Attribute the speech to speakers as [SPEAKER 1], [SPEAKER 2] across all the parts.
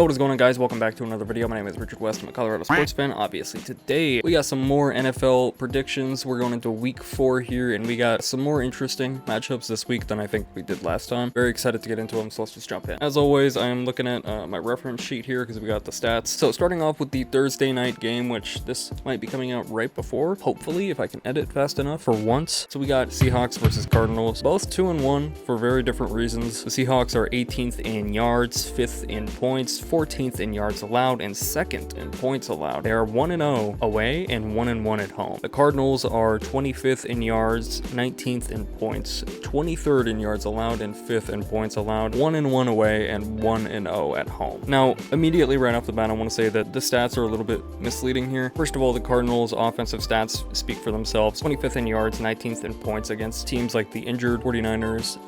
[SPEAKER 1] So what is going on, guys? Welcome back to another video. My name is Richard West. I'm a Colorado sports fan. Obviously today we got some more NFL predictions. We're going into week 4 here, and we got some more interesting matchups this week than I think we did last time. Very excited to get into them, so let's just jump in. As always, I am looking at my reference sheet here because we got the stats. So starting off with the Thursday night game, which this might be coming out right before, hopefully, if I can edit fast enough for once. So we got Seahawks versus Cardinals, both 2-1 for very different reasons. The Seahawks are 18th in yards, 5th in points, 14th in yards allowed, and 2nd in points allowed. They are 1-0 away and 1-1 at home. The Cardinals are 25th in yards, 19th in points, 23rd in yards allowed, and 5th in points allowed. 1-1 away and 1-0 at home. Now, immediately right off the bat, I want to say that the stats are a little bit misleading here. First of all, the Cardinals' offensive stats speak for themselves. 25th in yards, 19th in points against teams like the injured 49ers,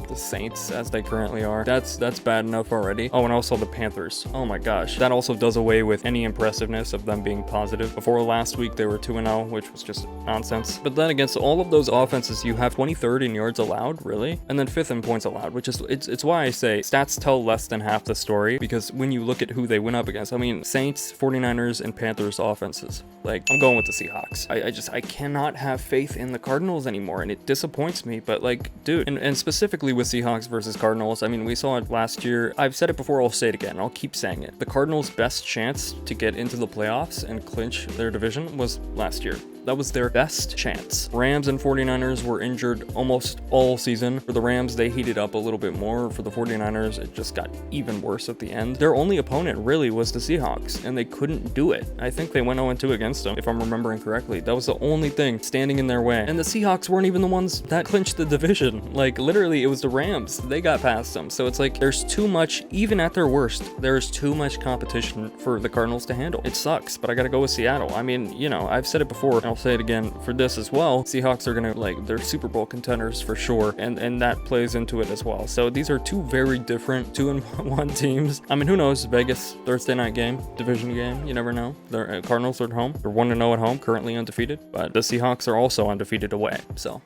[SPEAKER 1] the Saints, as they currently are. That's bad enough already. Oh, and also the Panthers. Oh my gosh. That also does away with any impressiveness of them being positive. Before last week, they were 2-0, which was just nonsense. But then against all of those offenses, you have 23rd in yards allowed, really? And then 5th in points allowed, which is, it's why I say stats tell less than half the story, because when you look at who they went up against, I mean, Saints, 49ers, and Panthers offenses. Like, I'm going with the Seahawks. I cannot have faith in the Cardinals anymore, and it disappoints me, but like, dude, and specifically with Seahawks versus Cardinals, I mean, we saw it last year. I've said it before, I'll say it again. I'll keep saying it. The Cardinals' best chance to get into the playoffs and clinch their division was last year. That was their best chance. Rams and 49ers were injured almost all season. For the Rams, they heated up a little bit more. For the 49ers, it just got even worse at the end. Their only opponent really was the Seahawks, and they couldn't do it. I think they went 0-2 against them, if I'm remembering correctly. That was the only thing standing in their way. And the Seahawks weren't even the ones that clinched the division. Like, literally, it was the Rams. They got past them. So it's like, there's too much, even at their worst, there's too much competition for the Cardinals to handle. It sucks, but I gotta go with Seattle. I mean, you know, I've said it before, and I'll say it again for this as well. Seahawks are gonna, like, they're Super Bowl contenders for sure, and that plays into it as well. So these are two very different 2-1 teams. I mean, who knows? Vegas Thursday night game, division game, you never know. The Cardinals are at home. They're 1-0 at home, currently undefeated, but the Seahawks are also undefeated away. So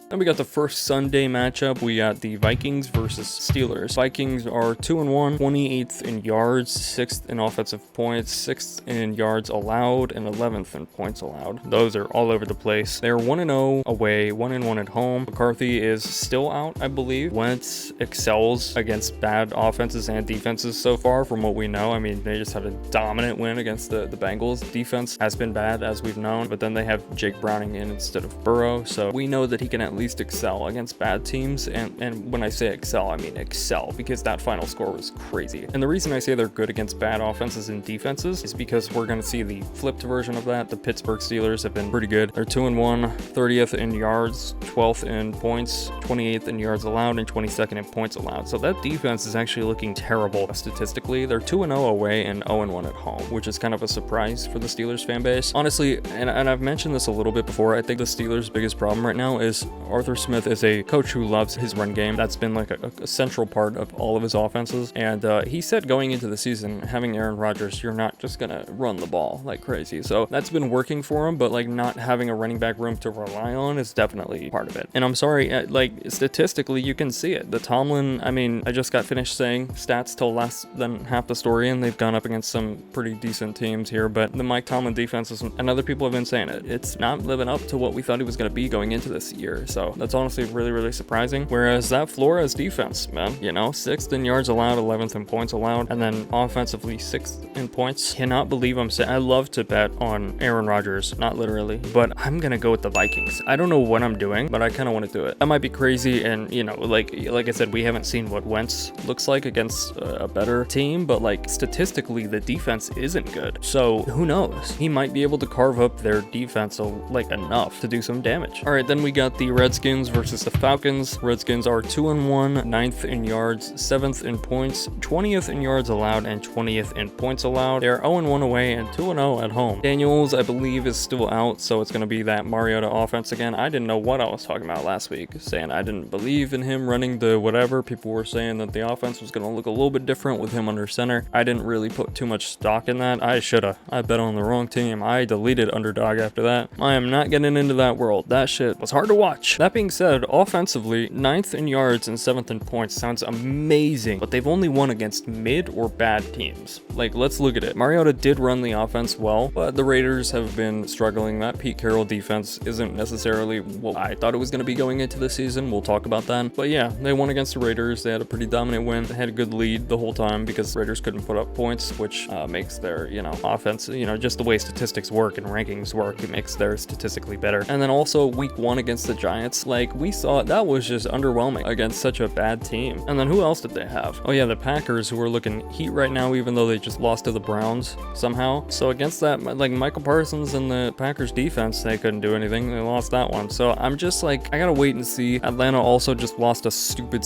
[SPEAKER 1] then we got the first Sunday matchup. We got the Vikings versus Steelers. Vikings are 2-1, 28th in yards, 6th in offensive points, 6th in yards allowed, and 11th in points allowed. Those are all over the place. They're 1-0 away, 1-1 at home. McCarthy is still out, I believe. Wentz excels against bad offenses and defenses so far, from what we know. I mean, they just had a dominant win against the Bengals. Defense has been bad, as we've known, but then they have Jake Browning in instead of Burrow, so we know that he can at least excel against bad teams, and when I say excel, I mean excel, because that final score was crazy. And the reason I say they're good against bad offenses and defenses is because we're going to see the flipped version of that. The Pittsburgh Steelers have been pretty good. They're 2-1, 30th in yards, 12th in points, 28th in yards allowed, and 22nd in points allowed. So that defense is actually looking terrible statistically. They're 2-0 away and 0-1 at home, which is kind of a surprise for the Steelers fan base. Honestly, and I've mentioned this a little bit before, I think the Steelers' biggest problem right now is Arthur Smith is a coach who loves his run game. That's been like a central part of all of his offenses. And he said going into the season, having Aaron Rodgers, you're not just gonna run the ball like crazy. So that's been working for him, but like not having a running back room to rely on is definitely part of it. And I'm sorry, like statistically, you can see it. The Tomlin, I mean, I just got finished saying stats tell less than half the story, and they've gone up against some pretty decent teams here, but the Mike Tomlin defense is, and other people have been saying it, it's not living up to what we thought he was gonna be going into this year. So that's honestly really surprising. Whereas that Flores defense, man, you know, 6th in yards allowed, 11th in points allowed, and then offensively 6th in points. Cannot believe I'm saying, I love to bet on Aaron Rodgers, not literally, but I'm gonna go with the Vikings. I don't know what I'm doing, but I kind of want to do it. That might be crazy, and you know, like I said, we haven't seen what Wentz looks like against a better team, but like statistically, the defense isn't good. So who knows? He might be able to carve up their defense like enough to do some damage. All right, then we got the Redskins versus the Falcons. Redskins are 2-1, 9th in yards, 7th in points, 20th in yards allowed, and 20th in points allowed. They're 0-1 away and 2-0 at home. Daniels, I believe, is still out, so it's going to be that Mariota offense again. I didn't know what I was talking about last week, saying I didn't believe in him running the whatever. People were saying that the offense was going to look a little bit different with him under center. I didn't really put too much stock in that. I shoulda. I bet on the wrong team. I deleted Underdog after that. I am not getting into that world. That shit was hard to watch. much. That being said, offensively, 9th in yards and 7th in points sounds amazing, but they've only won against mid or bad teams. Like, let's look at it. Mariota did run the offense well, but the Raiders have been struggling. That Pete Carroll defense isn't necessarily what I thought it was going to be going into the season. We'll talk about that. But yeah, they won against the Raiders. They had a pretty dominant win. They had a good lead the whole time because the Raiders couldn't put up points, which makes their, offense, just the way statistics work and rankings work, it makes theirs statistically better. And then also week 1 against the Giants, like we saw, that was just underwhelming against such a bad team. And then who else did they have? Oh yeah, the Packers, who are looking heat right now, even though they just lost to the Browns somehow. So against that, like Michael Parsons and the Packers defense, they couldn't do anything. They lost that one. So I'm just like, I gotta wait and see. Atlanta also just lost a stupid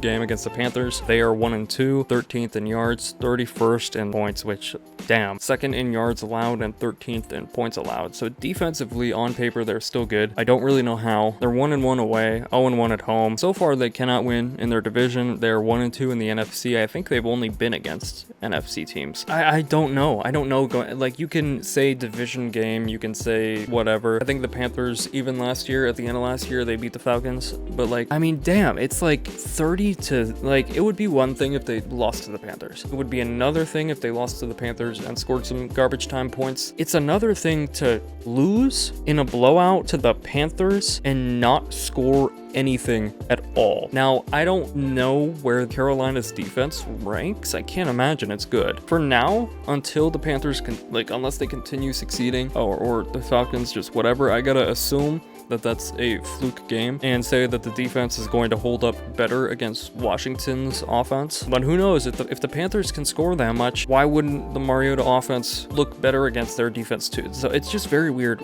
[SPEAKER 1] game against the Panthers. They are 1-2, 13th in yards, 31st in points, which damn, 2nd in yards allowed and 13th in points allowed. So defensively, on paper, they're still good. I don't really know how. They're 1-1 away, 0-1 at home. So far, they cannot win in their division. They're 1-2 in the NFC. I think they've only been against NFC teams. I don't know. Like, you can say division game, you can say whatever. I think the Panthers, even last year, at the end of last year, they beat the Falcons. But like, I mean, damn, it's like 30 to, like, it would be one thing if they lost to the Panthers. It would be another thing if they lost to the Panthers and scored some garbage time points. It's another thing to lose in a blowout to the Panthers and not score anything at all. Now, I don't know where Carolina's defense ranks. I can't imagine it's good. For now, until the Panthers can, like, unless they continue succeeding, or the Falcons, just whatever, I gotta assume that that's a fluke game and say that the defense is going to hold up better against Washington's offense. But who knows, if the Panthers can score that much, why wouldn't the Mariota offense look better against their defense too? So it's just very weird.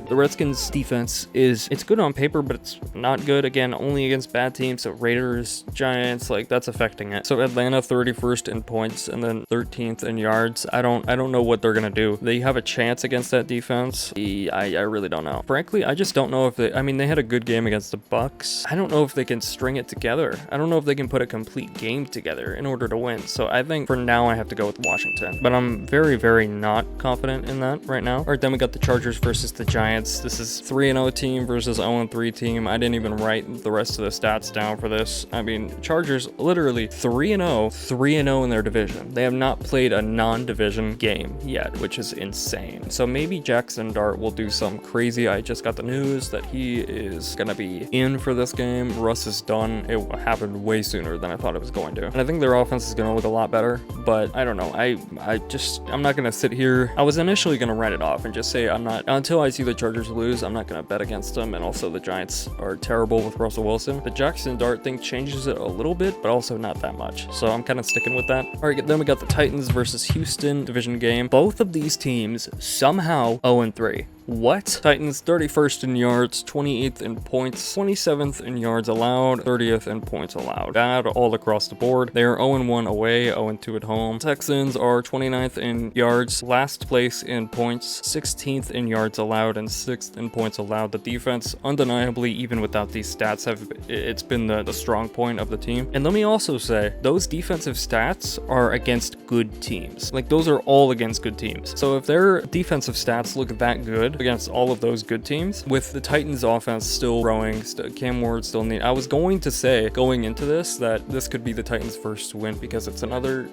[SPEAKER 1] The Redskins defense it's good on paper, but it's not good, again, only against bad teams. So Raiders, Giants, like, that's affecting it. So Atlanta 31st in points and then 13th in yards. I don't know what they're gonna do. They have a chance against that defense. I really don't know. Frankly, I just don't know if they had a good game against the Bucks. I don't know if they can string it together. I don't know if they can put a complete game together in order to win. So I think for now I have to go with Washington, but I'm very, very not confident in that right now. All right, then we got the Chargers versus the Giants. This is 3-0 team versus 0-3 team. I didn't even write the rest of the stats down for this. I mean, Chargers literally 3-0 in their division. They have not played a non-division game yet, which is insane. So maybe Jackson Dart will do some crazy. I just got the news that he is gonna be in for this game. Russ is done. It happened way sooner than I thought it was going to. And I think their offense is gonna look a lot better, but I don't know. I'm not gonna sit here. I was initially gonna write it off and just say until I see the Chargers lose, I'm not gonna bet against them. And also the Giants are terrible with Russell Wilson. The Jackson Dart thing changes it a little bit, but also not that much. So I'm kind of sticking with that. All right, then we got the Titans versus Houston division game. Both of these teams somehow 0-3. What? Titans 31st in yards, 28th in points, 27th in yards allowed, 30th in points allowed. Bad all across the board. They are 0-1 away, 0-2 at home. Texans are 29th in yards, last place in points, 16th in yards allowed, and 6th in points allowed. The defense, undeniably, even without these stats, it's been the strong point of the team. And let me also say, those defensive stats are against good teams. Like, those are all against good teams. So if their defensive stats look that good against all of those good teams, with the Titans offense still growing, Cam Ward still I was going to say going into this that this could be the Titans' first win because it's another,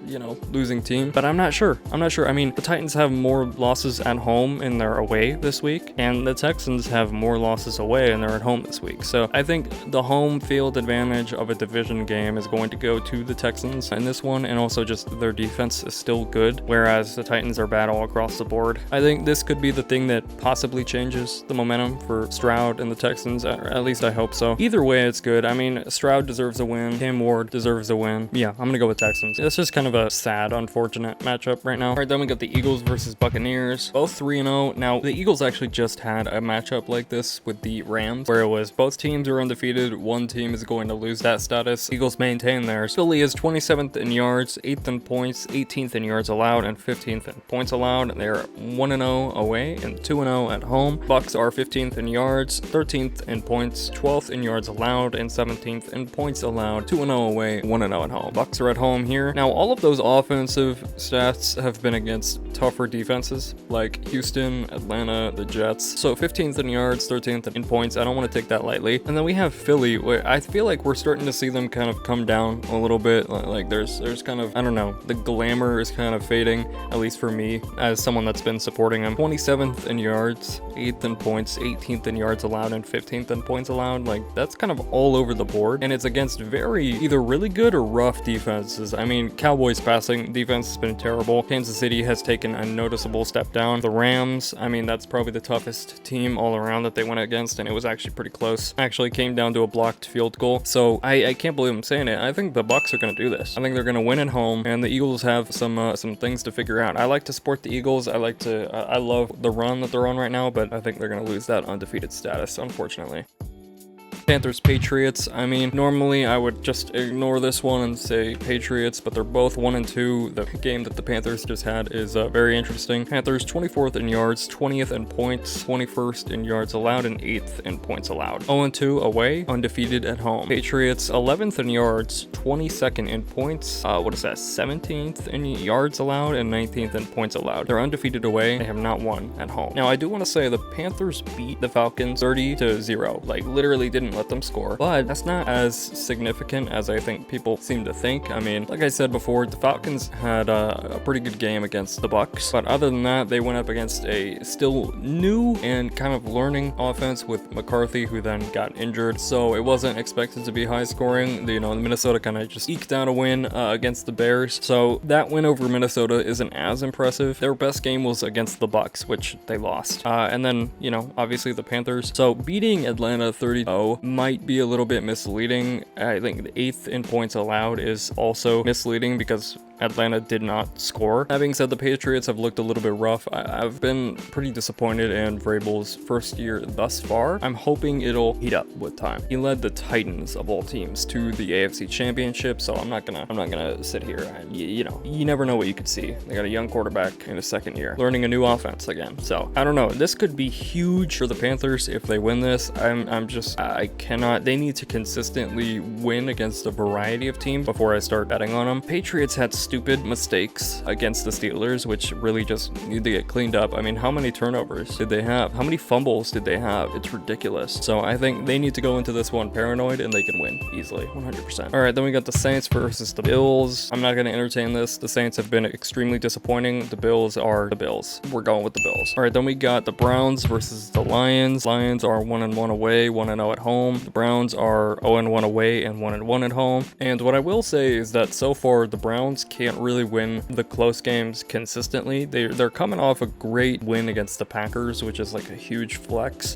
[SPEAKER 1] losing team, but I'm not sure. I mean, the Titans have more losses at home and they're away this week, and the Texans have more losses away and they're at home this week. So I think the home field advantage of a division game is going to go to the Texans in this one, and also just their defense is still good, whereas the Titans are bad all across the board. I think this could be the thing that possibly changes the momentum for Stroud and the Texans, or at least I hope so. Either way, it's good. I mean, Stroud deserves a win. Cam Ward deserves a win. Yeah, I'm gonna go with Texans. It's just kind of a sad, unfortunate matchup right now. All right, then we got the Eagles versus Buccaneers. Both 3-0. Now, the Eagles actually just had a matchup like this with the Rams, where it was both teams are undefeated. One team is going to lose that status. Eagles maintain theirs. Philly is 27th in yards, 8th in points, 18th in yards allowed, and 15th in points allowed. They're 1-0 away and 2-0 2-0 at home. Bucks are 15th in yards, 13th in points, 12th in yards allowed, and 17th in points allowed. 2-0 away, 1-0 at home. Bucks are at home here. Now, all of those offensive stats have been against tougher defenses like Houston, Atlanta, the Jets. So 15th in yards, 13th in points. I don't want to take that lightly. And then we have Philly, where I feel like we're starting to see them kind of come down a little bit. Like there's kind of, I don't know, the glamour is kind of fading, at least for me, as someone that's been supporting them. 27th in yards, 8th in points, 18th in yards allowed, and 15th in points allowed. Like, that's kind of all over the board, and it's against very either really good or rough defenses. I mean, Cowboys passing defense has been terrible. Kansas City has taken a noticeable step down. The Rams, I mean, that's probably the toughest team all around that they went against, and it was actually pretty close. Actually came down to a blocked field goal. So I can't believe I'm saying it. I think the Bucks are going to do this. I think they're going to win at home, and the Eagles have some things to figure out. I like to support the Eagles. I love the run that they're on right now, but I think they're going to lose that undefeated status, unfortunately. Panthers, Patriots. I mean, normally I would just ignore this one and say Patriots, but they're both 1-2. The game that the Panthers just had is very interesting. Panthers 24th in yards, 20th in points, 21st in yards allowed, and 8th in points allowed. 0-2 away, undefeated at home. Patriots 11th in yards, 22nd in points. 17th in yards allowed, and 19th in points allowed. They're undefeated away. They have not won at home. Now, I do want to say the Panthers beat the Falcons 30-0. Like, literally didn't let them score, but that's not as significant as I think people seem to think. I mean, like I said before, the Falcons had a pretty good game against the Bucks, but other than that, they went up against a still new and kind of learning offense with McCarthy, who then got injured, so it wasn't expected to be high scoring. The Minnesota kind of just eked out a win against the Bears, so that win over Minnesota isn't as impressive. Their best game was against the Bucks, which they lost, and then, obviously the Panthers. So beating Atlanta 30-0 might be a little bit misleading. I think the 8th in points allowed is also misleading because Atlanta did not score. That being said, the Patriots have looked a little bit rough. I've been pretty disappointed in Vrabel's first year thus far. I'm hoping it'll heat up with time. He led the Titans of all teams to the AFC Championship, so I'm not gonna sit here and you never know what you could see. They got a young quarterback in his second year, learning a new offense again. So I don't know. This could be huge for the Panthers if they win this. I cannot. They need to consistently win against a variety of teams before I start betting on them. Patriots had stupid mistakes against the Steelers, which really just need to get cleaned up. I mean, how many turnovers did they have? How many fumbles did they have? It's ridiculous. So I think they need to go into this one paranoid, and they can win easily, 100%. All right, then we got the Saints versus the Bills. I'm not going to entertain this. The Saints have been extremely disappointing. The Bills are the Bills. We're going with the Bills. All right, then we got the Browns versus the Lions. Lions are 1-1 away, 1-0 at home. The Browns are 0-1 away and 1-1 at home. And what I will say is that so far the Browns can't really win the close games consistently. They're coming off a great win against the Packers, which is like a huge flex,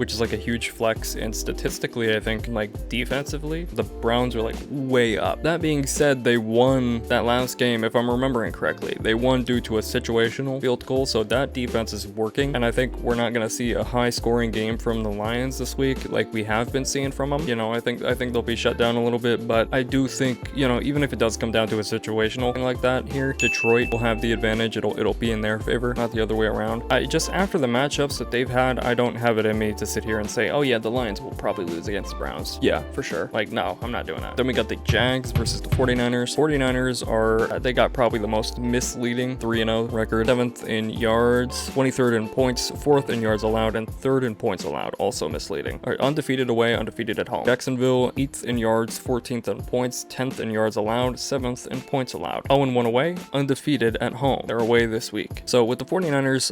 [SPEAKER 1] and statistically, I think, like, defensively, the Browns are like way up. That being said, they won that last game, if I'm remembering correctly. They won due to a situational field goal, so that defense is working, and I think we're not going to see a high scoring game from the Lions this week like we have been seeing from them. I think they'll be shut down a little bit, but I do think, even if it does come down to a situational thing like that here, Detroit will have the advantage. It'll be in their favor, not the other way around. Just after the matchups that they've had, I don't have it in me to sit here and say, oh yeah, the Lions will probably lose against the Browns. Yeah, for sure. Like, no, I'm not doing that. Then we got the Jags versus the 49ers. 49ers they got probably the most misleading 3-0 record. 7th in yards, 23rd in points, 4th in yards allowed, and 3rd in points allowed. Also misleading. All right, undefeated away, undefeated at home. Jacksonville, 8th in yards, 14th in points, 10th in yards allowed, 7th in points allowed. 0-1 away, undefeated at home. They're away this week. So with the 49ers,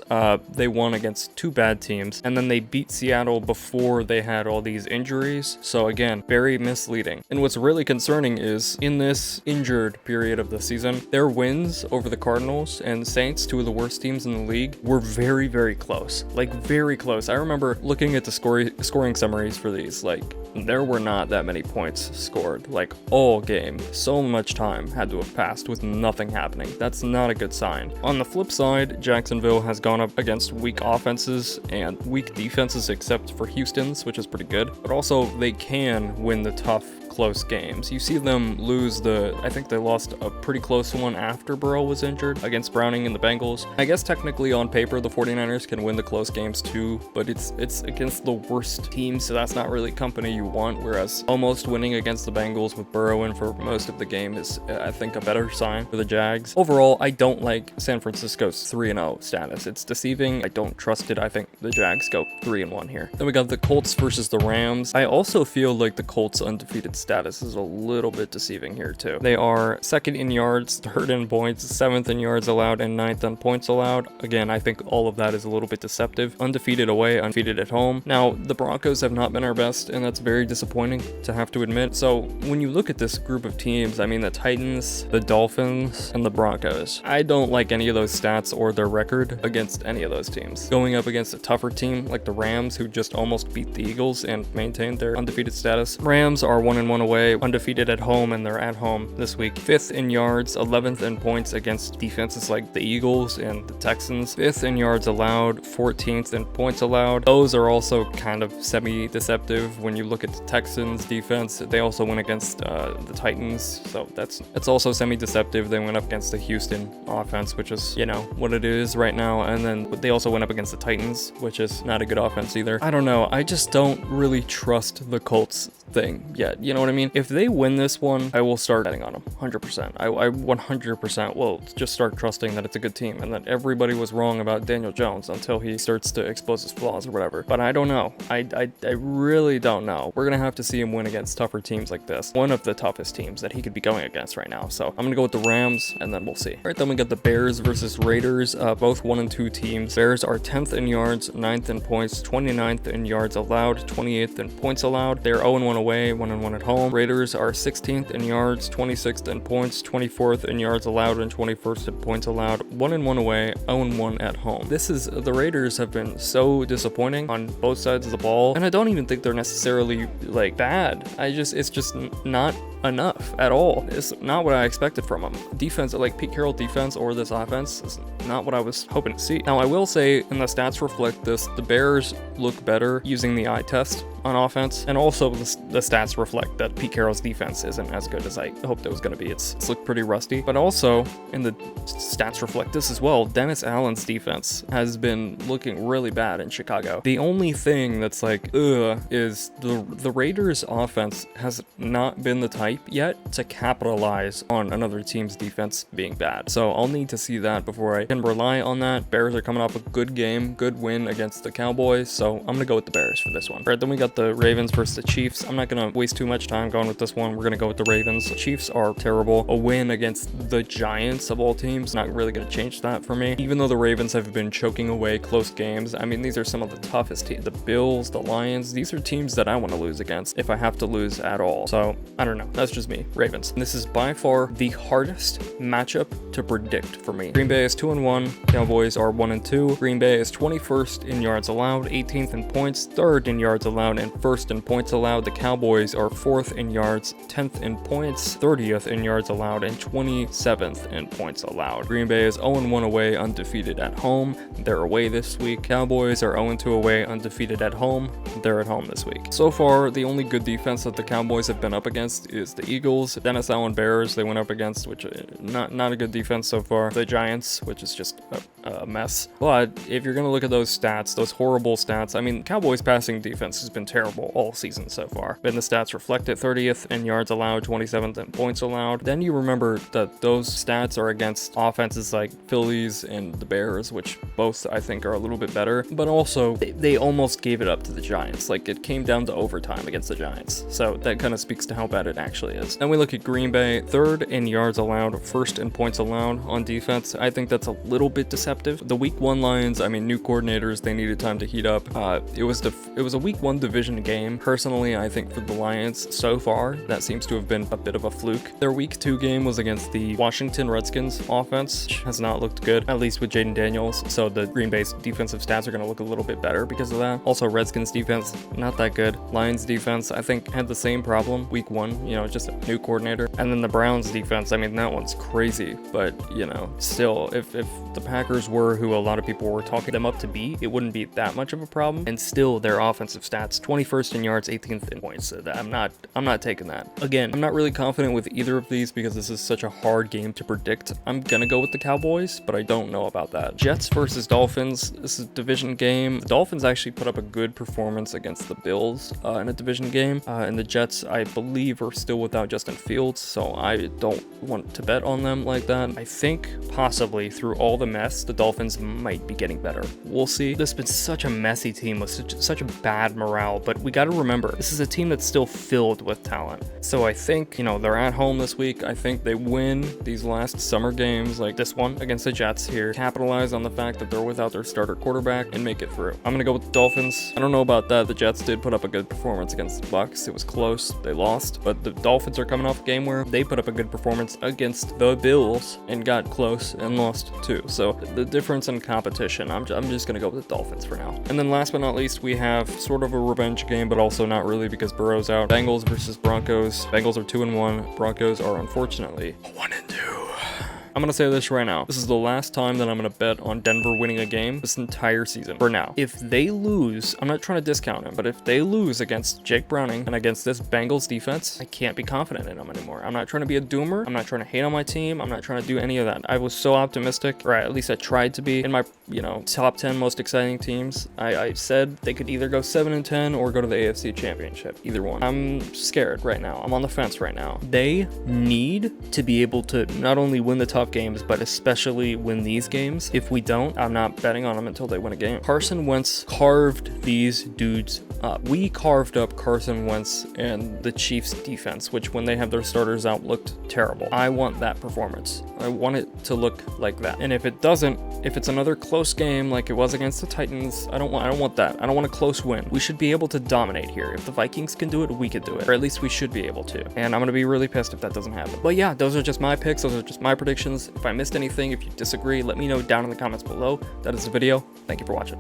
[SPEAKER 1] they won against two bad teams, and then they beat Seattle before they had all these injuries. So again, very misleading. And what's really concerning is in this injured period of the season, their wins over the Cardinals and Saints, two of the worst teams in the league, were very, very close. Like, very close. I remember looking at the scoring summaries for these. Like, there were not that many points scored, like, all game. So much time had to have passed with nothing happening. That's not a good sign. On the flip side, Jacksonville has gone up against weak offenses and weak defenses, except for Houston's, which is pretty good. But also, they can win the tough, close games. You see them lose I think they lost a pretty close one after Burrow was injured against Browning and the Bengals. I guess technically on paper the 49ers can win the close games too, but it's against the worst teams, so that's not really company you want, whereas almost winning against the Bengals with Burrow in for most of the game is, I think, a better sign for the Jags. Overall, I don't like San Francisco's 3-0 status. It's deceiving. I don't trust it. I think the Jags go 3-1 here. Then we got the Colts versus the Rams. I also feel like the Colts' undefeated status is a little bit deceiving here too. They are second in yards, third in points, seventh in yards allowed, and ninth on points allowed. Again, I think all of that is a little bit deceptive. Undefeated away, undefeated at home. Now, the Broncos have not been our best, and that's very disappointing to have to admit. So when you look at this group of teams, I mean the Titans, the Dolphins, and the Broncos, I don't like any of those stats or their record against any of those teams. Going up against a tougher team like the Rams, who just almost beat the Eagles and maintained their undefeated status. Rams are 1-1 away, undefeated at home, and they're at home this week. 5th in yards, 11th in points against defenses like the Eagles and the Texans. 5th in yards allowed, 14th in points allowed. Those are also kind of semi-deceptive when you look at the Texans defense. They also went against the Titans, so that's also semi-deceptive. They went up against the Houston offense, which is, you know, what it is right now, and then they also went up against the Titans, which is not a good offense either. I don't know. I just don't really trust the Colts thing yet. You know what I mean? If they win this one, I will start betting on them 100%. I 100% will just start trusting that it's a good team and that everybody was wrong about Daniel Jones until he starts to expose his flaws or whatever. But I don't know. I really don't know. We're gonna have to see him win against tougher teams like this. One of the toughest teams that he could be going against right now. So I'm gonna go with the Rams, and then we'll see. All right, then we got the Bears versus Raiders. Both 1-2 teams. Bears are 10th in yards, 9th in points, 29th in yards allowed, 28th in points allowed. They're 0-1 away, 1-1 at home. Raiders are 16th in yards, 26th in points, 24th in yards allowed, and 21st in points allowed. 1-1 away, 0-1 at home. The Raiders have been so disappointing on both sides of the ball, and I don't even think they're necessarily like bad. It's just not enough at all. It's not what I expected from them. Defense, like Pete Carroll defense or this offense, is not what I was hoping to see. Now, I will say, and the stats reflect this, the Bears look better using the eye test on offense, and also the stats reflect that Pete Carroll's defense isn't as good as I hoped it was going to be. It's looked pretty rusty, but also, and the stats reflect this as well, Dennis Allen's defense has been looking really bad in Chicago. The only thing that's like, is the Raiders offense has not been the type yet to capitalize on another team's defense being bad. So I'll need to see that before I can rely on that. Bears are coming off a good game, good win against the Cowboys, so I'm gonna go with the Bears for this one. All right, then we got the Ravens versus the Chiefs. I'm not gonna waste too much time going with this one. We're gonna go with the Ravens. The Chiefs are terrible. A win against the Giants of all teams, not really gonna change that for me. Even though the Ravens have been choking away close games, I mean, these are some of the toughest teams. The Bills, the Lions, these are teams that I want to lose against if I have to lose at all. So I don't know. That's just me. Ravens. And this is by far the hardest matchup to predict for me. Green Bay is 2-1. Cowboys are 1-2. Green Bay is 21st in yards allowed, 18th in points, 3rd in yards allowed, and 1st in points allowed. The Cowboys are 4th in yards, 10th in points, 30th in yards allowed, and 27th in points allowed. Green Bay is 0-1 away, undefeated at home. They're away this week. Cowboys are 0-2 away, undefeated at home. They're at home this week. So far, the only good defense that the Cowboys have been up against is the Eagles. Dennis Allen Bears they went up against, which not a good defense so far. The Giants, which is just a mess. But if you're gonna look at those stats, those horrible stats, I mean, Cowboys passing defense has been terrible all season so far. And the stats reflect it: 30th in yards allowed, 27th in points allowed. Then you remember that those stats are against offenses like Phillies and the Bears, which both I think are a little bit better. But also, they almost gave it up to the Giants. Like, it came down to overtime against the Giants. So that kind of speaks to how bad it actually is. Then we look at Green Bay, 3rd in yards allowed, 1st in points allowed on defense. I think that's a little bit deceptive. The week 1 Lions, I mean, new coordinators, they needed time to heat up. It was a week 1 division game. Personally, I think for the Lions so far, that seems to have been a bit of a fluke. Their week 2 game was against the Washington Redskins offense, which has not looked good, at least with Jaden Daniels. So the Green Bay's defensive stats are going to look a little bit better because of that. Also, Redskins defense, not that good. Lions defense, I think, had the same problem week 1, you know, just a new coordinator. And then the Browns defense, I mean, that one's crazy, but, you know, still, if the Packers numbers were who a lot of people were talking them up to be, it wouldn't be that much of a problem. And still, their offensive stats, 21st in yards, 18th in points. So I'm not taking that. Again, I'm not really confident with either of these because this is such a hard game to predict. I'm gonna go with the Cowboys, but I don't know about that. Jets versus Dolphins. This is a division game. The Dolphins actually put up a good performance against the Bills in a division game, and the Jets, I believe, are still without Justin Fields, so I don't want to bet on them like that. I think possibly through all the mess, the Dolphins might be getting better. We'll see. This has been such a messy team with such a bad morale, but we got to remember, this is a team that's still filled with talent. So I think, you know, they're at home this week. I think they win these last summer games, like this one against the Jets here, capitalize on the fact that they're without their starter quarterback and make it through. I'm gonna go with the Dolphins. I don't know about that. The Jets did put up a good performance against the Bucs. It was close. They lost, but the Dolphins are coming off a game where they put up a good performance against the Bills and got close and lost too. So the difference in competition, I'm just gonna go with the Dolphins for now. And then last but not least, we have sort of a revenge game, but also not really because Burrow's out. Bengals versus Broncos. Bengals are 2-1. Broncos are unfortunately 1-2. I'm gonna say this right now. This is the last time that I'm gonna bet on Denver winning a game this entire season. For now. If they lose, I'm not trying to discount him, but if they lose against Jake Browning and against this Bengals defense, I can't be confident in them anymore. I'm not trying to be a doomer. I'm not trying to hate on my team. I'm not trying to do any of that. I was so optimistic, or at least I tried to be, in my, top 10 most exciting teams. I said they could either go 7-10 or go to the AFC Championship. Either one. I'm scared right now. I'm on the fence right now. They need to be able to not only win the tough games, but especially win these games. If we don't, I'm not betting on them until they win a game. Carson Wentz carved these dudes up. We carved up Carson Wentz and the Chiefs defense, which when they have their starters out looked terrible. I want that performance. I want it to look like that. And if it doesn't, if it's another close game like it was against the Titans, I don't want that. I don't want a close win. We should be able to dominate here. If the Vikings can do it, we could do it. Or at least we should be able to. And I'm gonna be really pissed if that doesn't happen. But yeah, those are just my picks. Those are just my predictions. If I missed anything, if you disagree, let me know down in the comments below. That is the video. Thank you for watching.